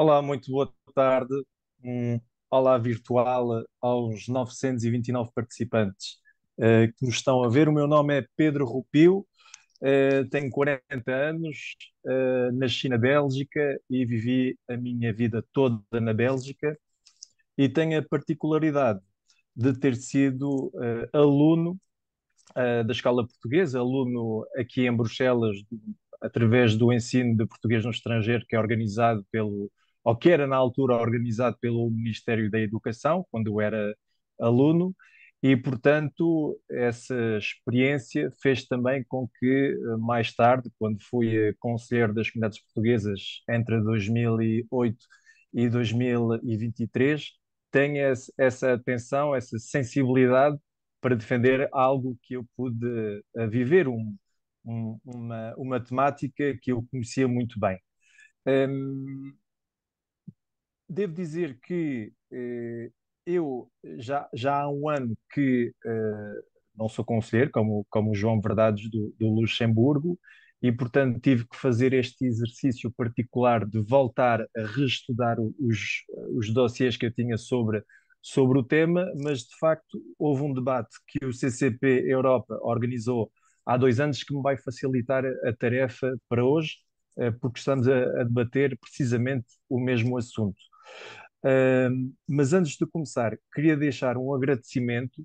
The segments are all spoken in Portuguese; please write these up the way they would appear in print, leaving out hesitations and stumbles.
Olá, muito boa tarde. Um olá virtual aos 929 participantes que nos estão a ver. O meu nome é Pedro Rupio, tenho 40 anos, nasci na Bélgica e vivi a minha vida toda na Bélgica e tenho a particularidade de ter sido aluno da escola portuguesa, aluno aqui em Bruxelas, através do ensino de português no estrangeiro, que é organizado ou que era na altura organizado pelo Ministério da Educação, quando eu era aluno, e, portanto, essa experiência fez também com que, mais tarde, quando fui conselheiro das comunidades portuguesas entre 2008 e 2023, tenha essa atenção, essa sensibilidade para defender algo que eu pude viver, uma temática que eu conhecia muito bem. Hum, Devo dizer que eu já há um ano que não sou conselheiro, como o João Verdades do Luxemburgo, e portanto tive que fazer este exercício particular de voltar a reestudar os dossiês que eu tinha sobre o tema, mas de facto houve um debate que o CCP Europa organizou há 2 anos que me vai facilitar a tarefa para hoje, porque estamos a debater precisamente o mesmo assunto. Mas antes de começar, queria deixar um agradecimento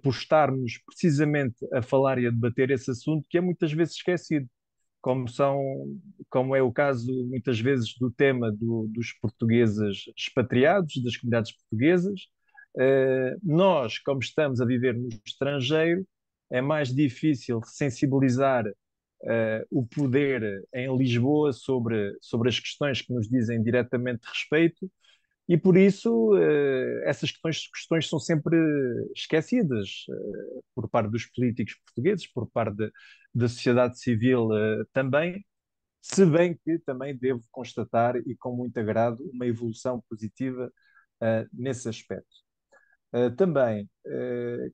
por estarmos precisamente a falar e a debater esse assunto que é muitas vezes esquecido, como são, como é o caso muitas vezes do tema dos portugueses expatriados, das comunidades portuguesas. Nós, como estamos a viver no estrangeiro, é mais difícil sensibilizar o poder em Lisboa sobre as questões que nos dizem diretamente respeito, e por isso essas questões são sempre esquecidas por parte dos políticos portugueses, por parte da sociedade civil também, se bem que também devo constatar, e com muito agrado, uma evolução positiva nesse aspecto. Também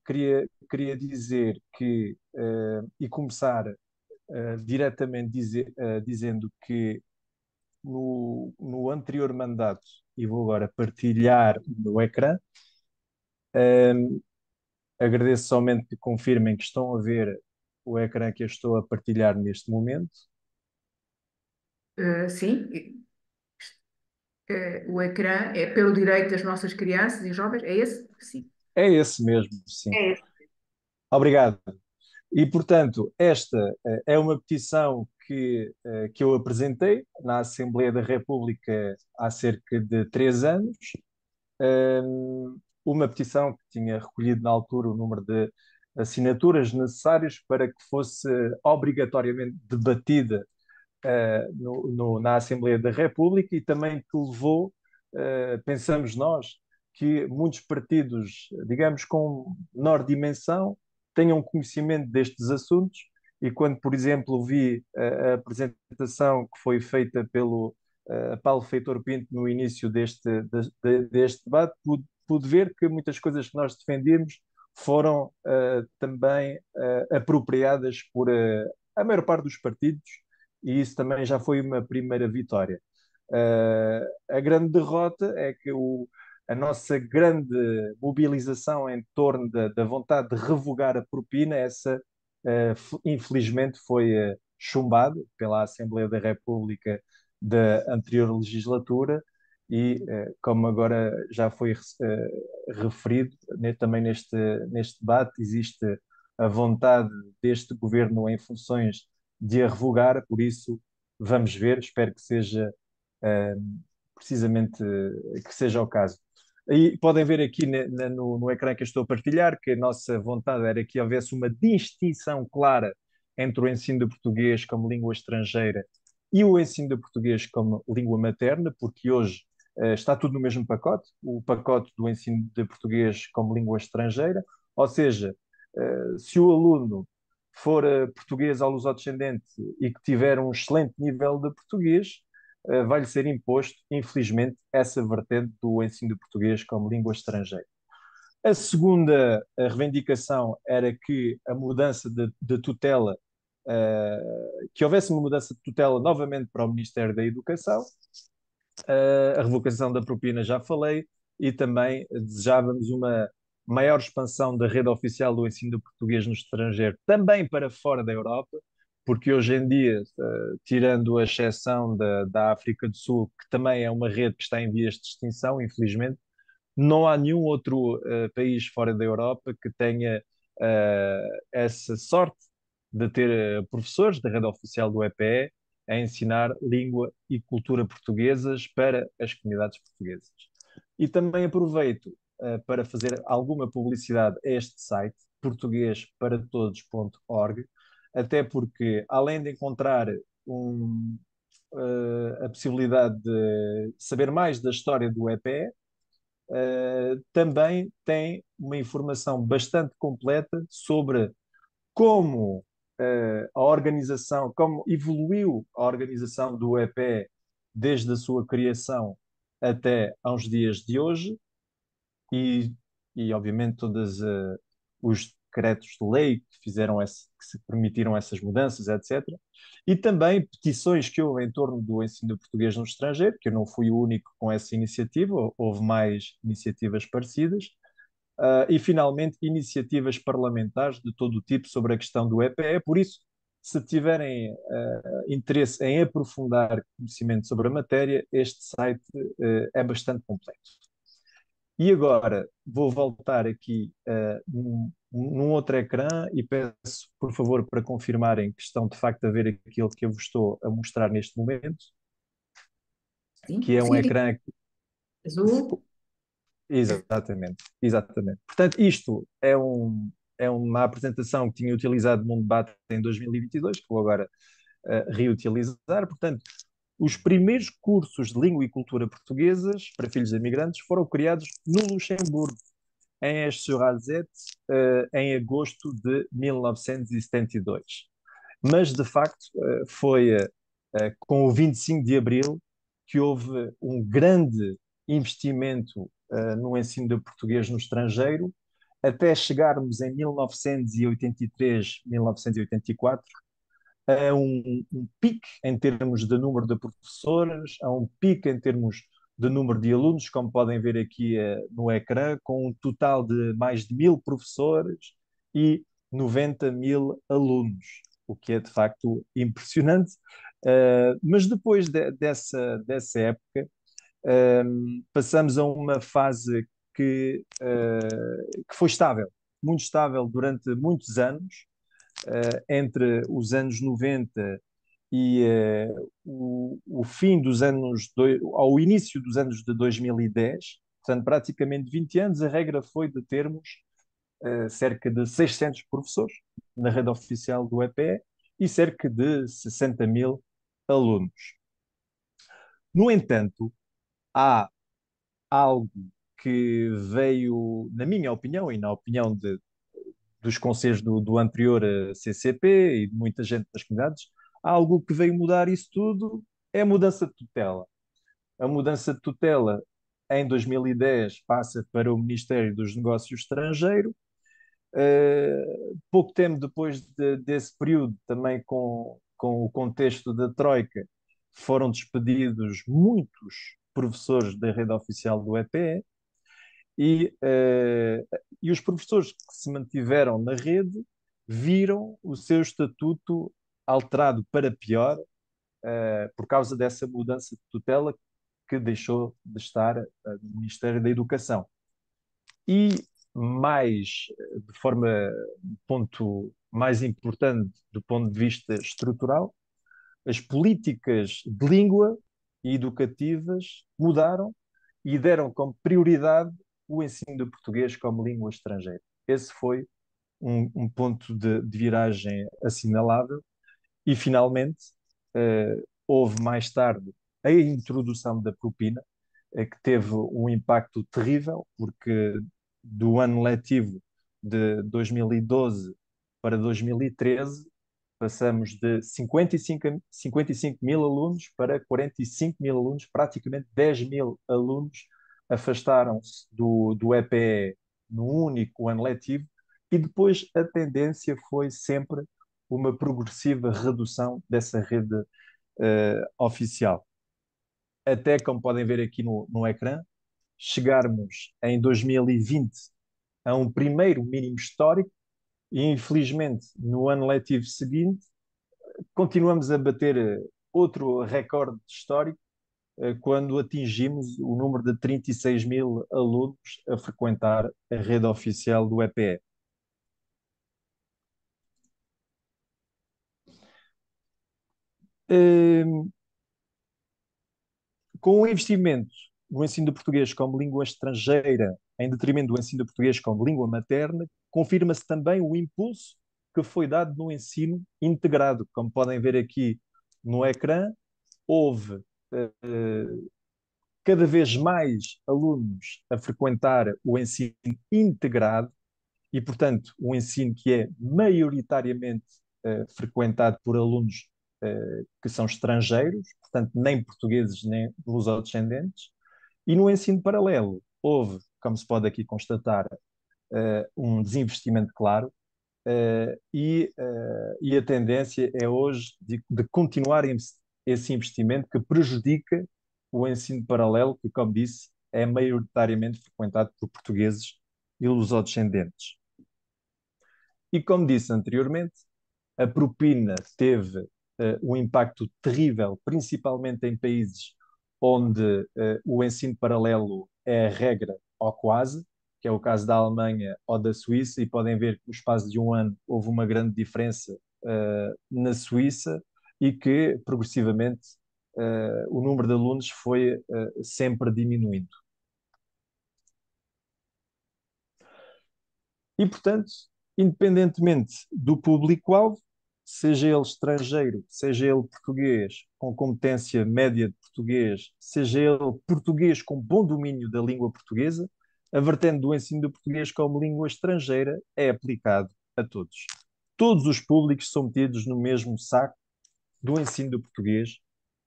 queria dizer que, e começar diretamente dizendo que no anterior mandato, e vou agora partilhar o meu ecrã. Agradeço somente que confirmem que estão a ver o ecrã que eu estou a partilhar neste momento. Sim, o ecrã é pelo direito das nossas crianças e jovens, é esse? Sim. É esse mesmo, sim. É esse. Obrigado. E, portanto, esta é uma petição que eu apresentei na Assembleia da República há cerca de 3 anos. Uma petição que tinha recolhido na altura o número de assinaturas necessárias para que fosse obrigatoriamente debatida na Assembleia da República, e também que levou, pensamos nós, que muitos partidos, digamos, com menor dimensão, tenham conhecimento destes assuntos. E quando, por exemplo, vi a apresentação que foi feita pelo Paulo Feitor Pinto no início deste debate, pude ver que muitas coisas que nós defendemos foram também apropriadas por a maior parte dos partidos, e isso também já foi uma primeira vitória. A grande derrota é que a nossa grande mobilização em torno da vontade de revogar a propina, essa infelizmente foi chumbada pela Assembleia da República da anterior legislatura, e como agora já foi referido também neste debate, existe a vontade deste governo em funções de a revogar. Por isso vamos ver, espero que seja precisamente que seja o caso. E podem ver aqui no ecrã que eu estou a partilhar que a nossa vontade era que houvesse uma distinção clara entre o ensino de português como língua estrangeira e o ensino de português como língua materna, porque hoje está tudo no mesmo pacote, o pacote do ensino de português como língua estrangeira, ou seja, se o aluno for português ou lusodescendente e que tiver um excelente nível de português, vai-lhe ser imposto, infelizmente, essa vertente do ensino de português como língua estrangeira. A segunda reivindicação era que a mudança de tutela, que houvesse uma mudança de tutela novamente para o Ministério da Educação, A revogação da propina já falei, e também desejávamos uma maior expansão da rede oficial do ensino do português no estrangeiro, também para fora da Europa, porque hoje em dia, tirando a exceção da África do Sul, que também é uma rede que está em vias de extinção, infelizmente, não há nenhum outro país fora da Europa que tenha essa sorte de ter professores da rede oficial do EPE a ensinar língua e cultura portuguesas para as comunidades portuguesas. E também aproveito para fazer alguma publicidade a este site, portuguesparatodos.org, até porque, além de encontrar um, a possibilidade de saber mais da história do EPE, também tem uma informação bastante completa sobre como a organização, como evoluiu a organização do EP desde a sua criação até aos dias de hoje, e, e obviamente todos os decretos de lei que fizeram que se permitiram essas mudanças, etc. E também petições que houve em torno do ensino do português no estrangeiro, que eu não fui o único com essa iniciativa, houve mais iniciativas parecidas. E, finalmente, iniciativas parlamentares de todo o tipo sobre a questão do EPE. Por isso, se tiverem interesse em aprofundar conhecimento sobre a matéria, este site é bastante completo. E agora vou voltar aqui num outro ecrã e peço, por favor, para confirmarem que estão de facto a ver aquilo que eu vos estou a mostrar neste momento, Sim, que é um sim, ecrã. azul. Exatamente, exatamente. Portanto, isto é uma apresentação que tinha utilizado num debate em 2022, que vou agora reutilizar. Portanto, os primeiros cursos de língua e cultura portuguesas para filhos de imigrantes foram criados no Luxemburgo, em Esch-sur-Alzette, em agosto de 1972. Mas, de facto, foi com o 25 de Abril que houve um grande investimento no ensino do português no estrangeiro, até chegarmos em 1983, 1984, a um pico em termos de número de professores, a um pico em termos de número de alunos, como podem ver aqui no ecrã, com um total de mais de 1000 professores e 90.000 alunos, o que é de facto impressionante. Mas depois dessa época, passamos a uma fase que foi estável, muito estável durante muitos anos, entre os anos 90 e o fim dos ao início dos anos de 2010, portanto, praticamente 20 anos. A regra foi de termos cerca de 600 professores na rede oficial do EPE e cerca de 60.000 alunos. No entanto, há algo que veio, na minha opinião e na opinião dos conselhos do anterior CCP e de muita gente das comunidades, há algo que veio mudar isso tudo, é a mudança de tutela. A mudança de tutela em 2010 passa para o Ministério dos Negócios Estrangeiros. Pouco tempo depois desse período, também com o contexto da Troika, foram despedidos muitos professores da rede oficial do EPE, e os professores que se mantiveram na rede viram o seu estatuto alterado para pior, por causa dessa mudança de tutela que deixou de estar no Ministério da Educação. E mais, de forma, ponto mais importante do ponto de vista estrutural, as políticas de língua e educativas mudaram e deram como prioridade o ensino do português como língua estrangeira. Esse foi um ponto de viragem assinalável. E, finalmente, houve mais tarde a introdução da propina, que teve um impacto terrível, porque do ano letivo de 2012 para 2013 passamos de 55 mil alunos para 45 mil alunos, praticamente 10 mil alunos afastaram-se do EPE no único ano letivo, e depois a tendência foi sempre uma progressiva redução dessa rede oficial. até, como podem ver aqui no ecrã, chegarmos em 2020 a um primeiro mínimo histórico e, infelizmente, no ano letivo seguinte, continuamos a bater outro recorde histórico quando atingimos o número de 36 mil alunos a frequentar a rede oficial do EPE. Com o investimento no ensino do português como língua estrangeira, em detrimento do ensino do português como língua materna, confirma-se também o impulso que foi dado no ensino integrado. Como podem ver aqui no ecrã, houve cada vez mais alunos a frequentar o ensino integrado e, portanto, um ensino que é maioritariamente frequentado por alunos que são estrangeiros, portanto, nem portugueses nem lusodescendentes. E no ensino paralelo, houve, como se pode aqui constatar, um desinvestimento claro, e a tendência é hoje de continuar esse investimento que prejudica o ensino paralelo, que, como disse, é maioritariamente frequentado por portugueses e lusodescendentes. E como disse anteriormente, a propina teve um impacto terrível, principalmente em países onde o ensino paralelo é a regra ou quase, que é o caso da Alemanha ou da Suíça, e podem ver que no espaço de um ano houve uma grande diferença na Suíça e que progressivamente o número de alunos foi sempre diminuindo. E, portanto, independentemente do público-alvo, seja ele estrangeiro, seja ele português com competência média de português, seja ele português com bom domínio da língua portuguesa, a vertente do ensino do português como língua estrangeira é aplicado a todos. Todos os públicos são metidos no mesmo saco do ensino do português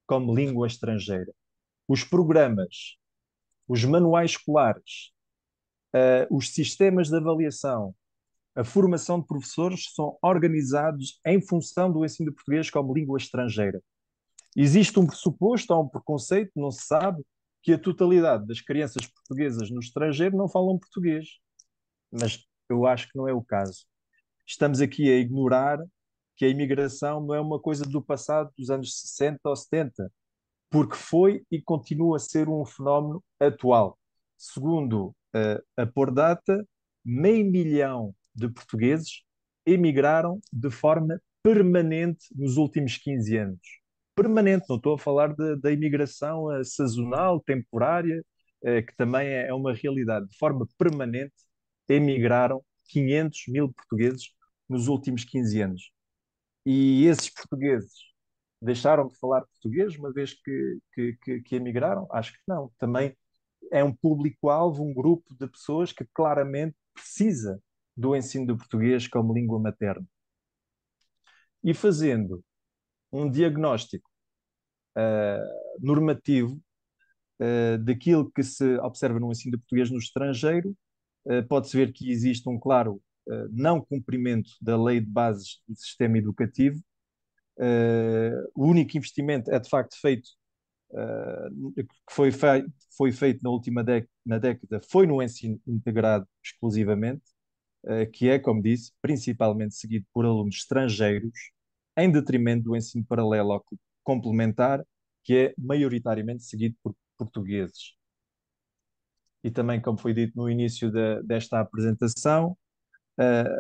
como língua estrangeira. Os programas, os manuais escolares, os sistemas de avaliação, a formação de professores são organizados em função do ensino de português como língua estrangeira. Existe um pressuposto ou um preconceito, não se sabe, que a totalidade das crianças portuguesas no estrangeiro não falam português. Mas eu acho que não é o caso. Estamos aqui a ignorar que a imigração não é uma coisa do passado, dos anos 60 ou 70, porque foi e continua a ser um fenómeno atual. Segundo a Pordata, 500 mil de portugueses emigraram de forma permanente nos últimos 15 anos. Permanente, não estou a falar da imigração sazonal, temporária, que também é uma realidade. De forma permanente, emigraram 500 mil portugueses nos últimos 15 anos. E esses portugueses deixaram de falar português uma vez que emigraram? Acho que não. Também é um público-alvo, um grupo de pessoas que claramente precisa do ensino do português como língua materna. E fazendo um diagnóstico normativo daquilo que se observa no ensino do português no estrangeiro, pode-se ver que existe um claro não cumprimento da lei de bases do sistema educativo. O único investimento é de facto feito que foi feito na última na década foi no ensino integrado exclusivamente, que é, como disse, principalmente seguido por alunos estrangeiros, em detrimento do ensino paralelo ou complementar, que é maioritariamente seguido por portugueses. E também, como foi dito no início desta apresentação,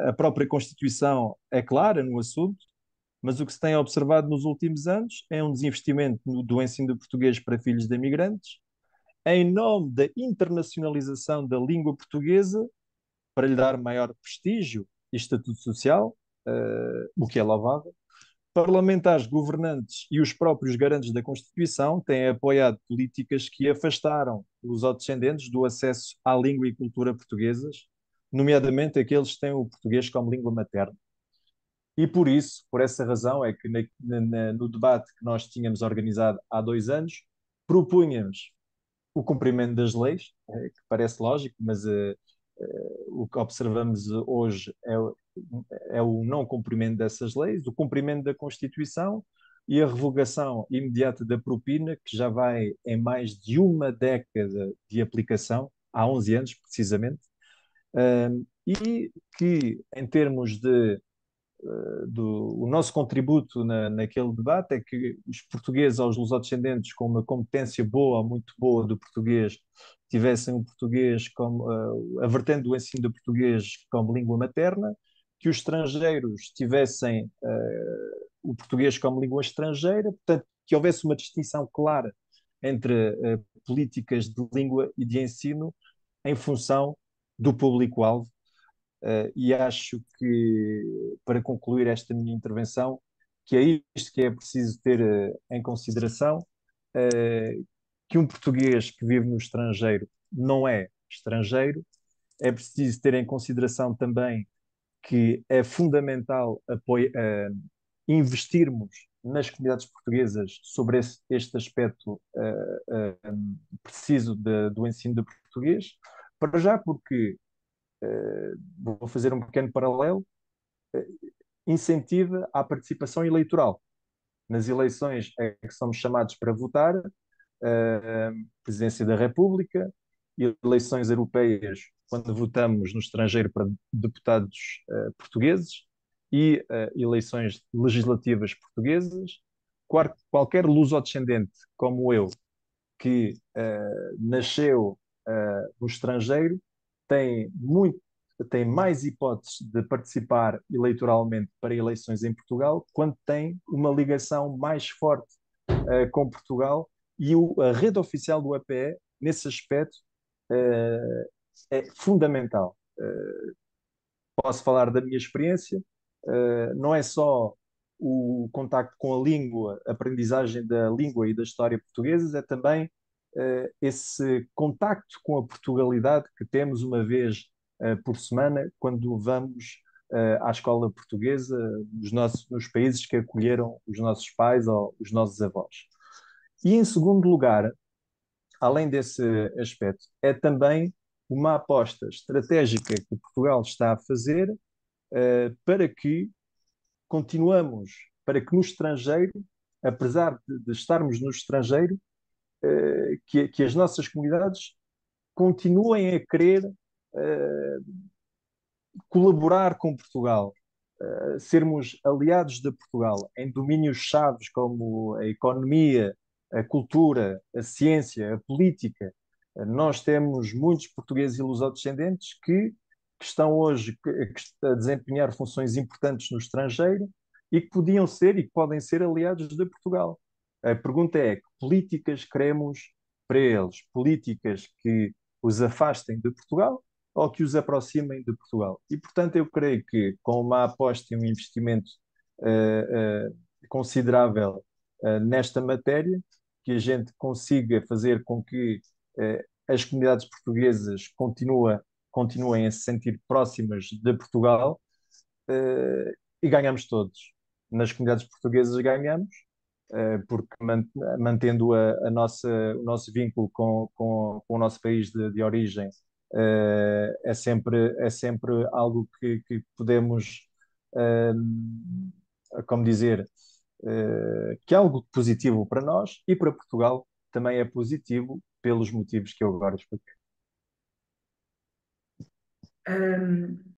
a própria Constituição é clara no assunto, mas o que se tem observado nos últimos anos é um desinvestimento do ensino do português para filhos de imigrantes, em nome da internacionalização da língua portuguesa, para lhe dar maior prestígio e estatuto social, o que é louvável. Parlamentares, governantes e os próprios garantes da Constituição têm apoiado políticas que afastaram os descendentes do acesso à língua e cultura portuguesas, nomeadamente aqueles que têm o português como língua materna. E por isso, por essa razão, é que no debate que nós tínhamos organizado há 2 anos, propunhamos o cumprimento das leis, que parece lógico, mas o que observamos hoje é o não cumprimento dessas leis, o cumprimento da Constituição, e a revogação imediata da propina, que já vai em mais de uma década de aplicação, há 11 anos precisamente, e que, em termos o nosso contributo naquele debate, é que os portugueses, aos lusodescendentes com uma competência boa ou muito boa do português, tivessem o português como a vertente do ensino do português como língua materna, que os estrangeiros tivessem o português como língua estrangeira, portanto, que houvesse uma distinção clara entre políticas de língua e de ensino em função do público-alvo. E acho que, para concluir esta minha intervenção, que é isto que é preciso ter em consideração, uh, que um português que vive no estrangeiro não é estrangeiro, é preciso ter em consideração também que é fundamental investirmos nas comunidades portuguesas sobre este aspecto preciso do ensino de português, para já porque, vou fazer um pequeno paralelo, incentiva a participação eleitoral. Nas eleições é que somos chamados para votar, Presidência da República, eleições europeias, quando votamos no estrangeiro para deputados portugueses, e eleições legislativas portuguesas. Qualquer luso-descendente como eu, que nasceu no estrangeiro, tem muito, tem mais hipóteses de participar eleitoralmente para eleições em Portugal quando tem uma ligação mais forte com Portugal, e a rede oficial do APE, nesse aspecto, uh, é fundamental. Posso falar da minha experiência, não é só o contacto com a língua, a aprendizagem da língua e da história portuguesas, é também esse contacto com a Portugalidade que temos uma vez por semana quando vamos à escola portuguesa nos países que acolheram os nossos pais ou os nossos avós. E em segundo lugar, além desse aspecto, é também uma aposta estratégica que Portugal está a fazer para que continuamos, para que no estrangeiro, apesar de estarmos no estrangeiro, que as nossas comunidades continuem a querer colaborar com Portugal, sermos aliados de Portugal em domínios chaves como a economia, a cultura, a ciência, a política. Nós temos muitos portugueses e lusodescendentes que estão hoje a desempenhar funções importantes no estrangeiro e que podiam ser e que podem ser aliados de Portugal. A pergunta é: que políticas queremos para eles? Políticas que os afastem de Portugal ou que os aproximem de Portugal? E, portanto, eu creio que com uma aposta e um investimento considerável nesta matéria, que a gente consiga fazer com que as comunidades portuguesas continuem a se sentir próximas de Portugal, e ganhamos todos. Nas comunidades portuguesas ganhamos, porque mantendo o nosso vínculo com o nosso país de origem, é sempre algo que podemos, eh, como dizer, que é algo positivo para nós e para Portugal também é positivo pelos motivos que eu agora expliquei. Ahm,